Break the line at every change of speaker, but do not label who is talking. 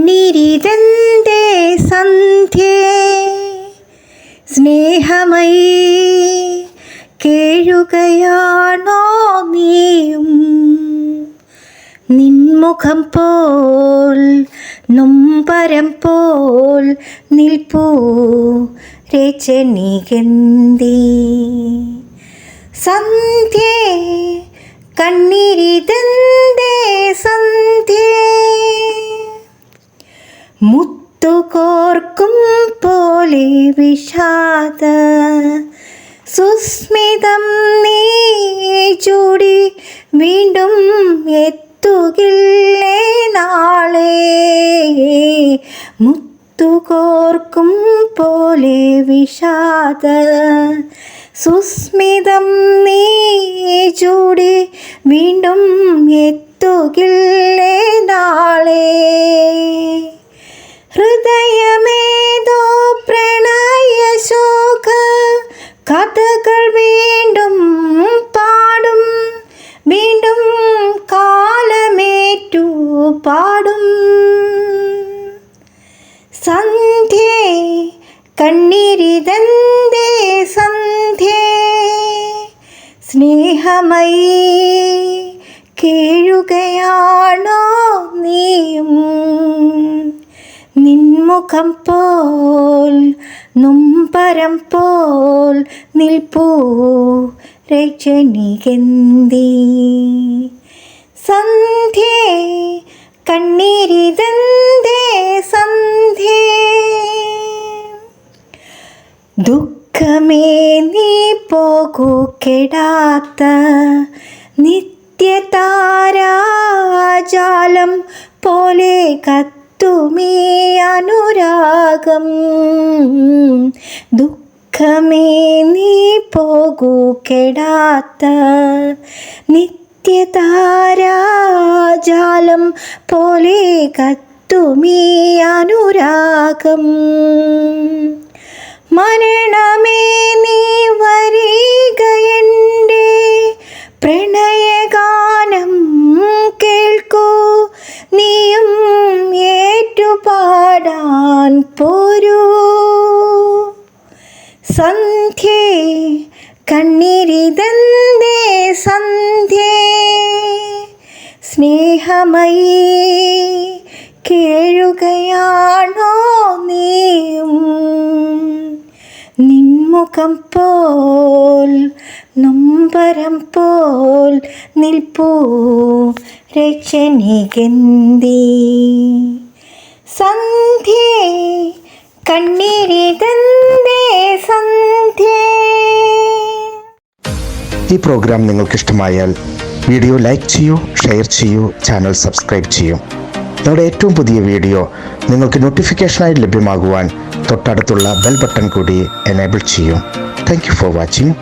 കണ്ണീരിതന്തേ സന്ധ്യേ സ്നേഹമയീ കേഴുകയാണോ നീയും നിൻമുഖം പോൽ നൊമ്പരം പോൽ നിൽപ്പൂ രചനികന്തി സന്ധ്യേ കണ്ണീരിതന്തേ സന്ധ്യേ മുത്തുകോർക്കും പോലെ വിഷാദ സുസ്മിതം നീ ചൂടി വീണ്ടും എത്തുകില്ലേ നാളെ മുത്തുകോർക്കും പോലെ വിഷാദ സുസ്മിതം നീ ചൂടി വീണ്ടും എത്തുകില്ലേ നാളെ ഹൃദയമേതോ പ്രണയശോക കഥകൾ വീണ്ടും പാടും വീണ്ടും കാലമേറ്റു പാടും സന്ധ്യേ കണ്ണീരിതന്തേ സന്ധ്യേ സ്നേഹമയീ കേഴുകയാണോ നീയും നിൻമുഖം പോൽ നൊമ്പരം പോൽ നിൽപ്പൂ രജനികന്തി സന്ധ്യേ കണ്ണീരിതന്തേ സന്ധ്യേ ദുഃഖമേ നീ പോകൂ കെടാത്ത നിത്യതാരാജാലം പോലെ കത്തുമീ അനുരാഗം ദുഃഖമേ നീ പോകൂ കെടാത്ത നിത്യതാരാജാലം പോലെ കത്തുമീ അനുരാഗം മരണമേ നീ വരികയെൻ്റെ പ്രണയഗാനം കേൾക്കൂ നീയും ഏറ്റുപാടാൻ പോരൂ സന്ധ്യേ കണ്ണീരിതന്തേ സന്ധ്യേ സ്നേഹമയീ കേഴുകയാണോ നീയും നിൻമുഖം പോൽ നൊമ്പരം പോൽ നിൽപ്പൂ രചനികന്തി സന്ധ്യേ കണ്ണീരിതന്തേ സന്ധ്യേ.
ഈ പ്രോഗ്രാം നിങ്ങൾക്ക് ഇഷ്ടമായാൽ വീഡിയോ ലൈക്ക് ചെയ്യൂ, ഷെയർ ചെയ്യൂ, ചാനൽ സബ്സ്ക്രൈബ് ചെയ്യൂ. ഞങ്ങളുടെ ഏറ്റവും പുതിയ വീഡിയോ നിങ്ങൾക്ക് നോട്ടിഫിക്കേഷനായി ലഭ്യമാകുവാൻ തൊട്ടടുത്തുള്ള ബെൽ ബട്ടൺ കൂടി എനേബിൾ ചെയ്യൂ. Thank you for watching.